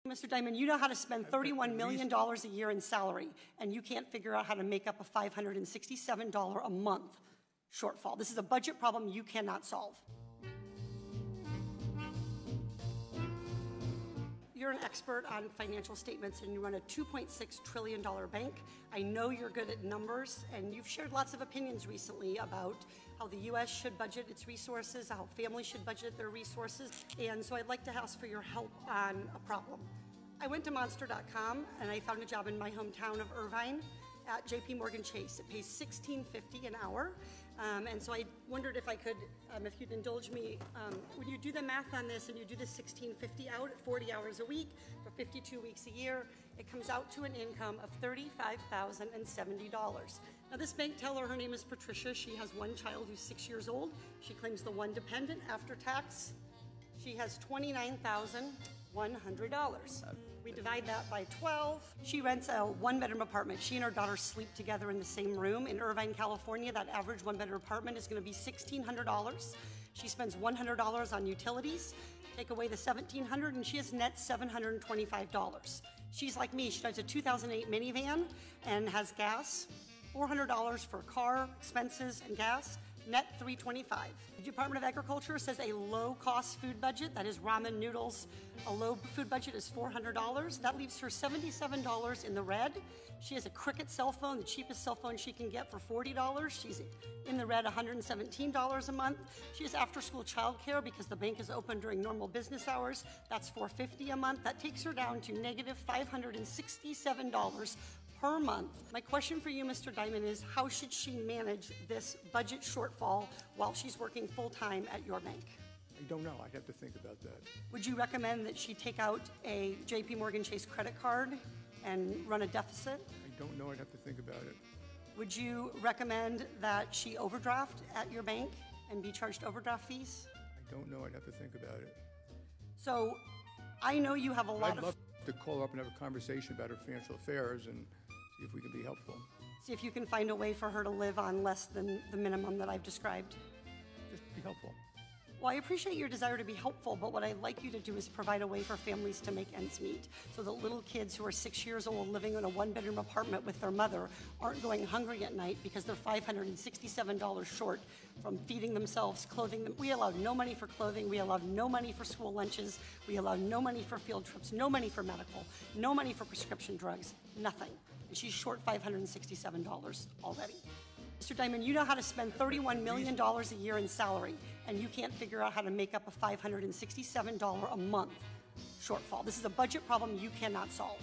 Mr. Dimon, you know how to spend $31 million a year in salary, and you can't figure out how to make up a $567 a month shortfall. This is a budget problem you cannot solve. You're an expert on financial statements and you run a $2.6 trillion bank. I know you're good at numbers, and you've shared lots of opinions recently about how the U.S. should budget its resources, how families should budget their resources, and so I'd like to ask for your help on a problem. I went to Monster.com and I found a job in my hometown of Irvine at JP Chase. It pays $16.50 an hour, and so I wondered if I could, if you'd indulge me, when you do the math on this and you do the $16.50 out at 40 hours a week for 52 weeks a year, it comes out to an income of $35,070. Now this bank teller, her name is Patricia. She has one child who's 6 years old. She claims the one dependent after tax. She has $29,100. We divide that by 12. She rents a one-bedroom apartment. She and her daughter sleep together in the same room. In Irvine, California, that average one-bedroom apartment is going to be $1,600. She spends $100 on utilities. Take away the $1,700 and she has net $725. She's like me. She drives a 2008 minivan and has gas, $400 for car expenses and gas, net $325. The Department of Agriculture says a low-cost food budget, that is ramen noodles, a low food budget is $400. That leaves her $77 in the red. She has a Cricket cell phone, the cheapest cell phone she can get for $40. She's in the red $117 a month. She has after-school childcare because the bank is open during normal business hours. That's $450 a month. That takes her down to negative $567 per month. My question for you, Mr. Dimon, is how should she manage this budget shortfall while she's working full-time at your bank? I don't know. I'd have to think about that. Would you recommend that she take out a JP Chase credit card and run a deficit? I don't know. I'd have to think about it. Would you recommend that she overdraft at your bank and be charged overdraft fees? I don't know. I'd have to think about it. So I know you have a lot I'd love to call her up and have a conversation about her financial affairs and see if we can be helpful. See if you can find a way for her to live on less than the minimum that I've described. Just be helpful. Well, I appreciate your desire to be helpful, but what I'd like you to do is provide a way for families to make ends meet so that little kids who are 6 years old living in a one-bedroom apartment with their mother aren't going hungry at night because they're $567 short from feeding themselves, clothing them. We allowed no money for clothing. We allowed no money for school lunches. We allowed no money for field trips, no money for medical, no money for prescription drugs, nothing. And she's short $567 already. Mr. Dimon, you know how to spend $31 million a year in salary, and you can't figure out how to make up a $567 a month shortfall. This is a budget problem you cannot solve.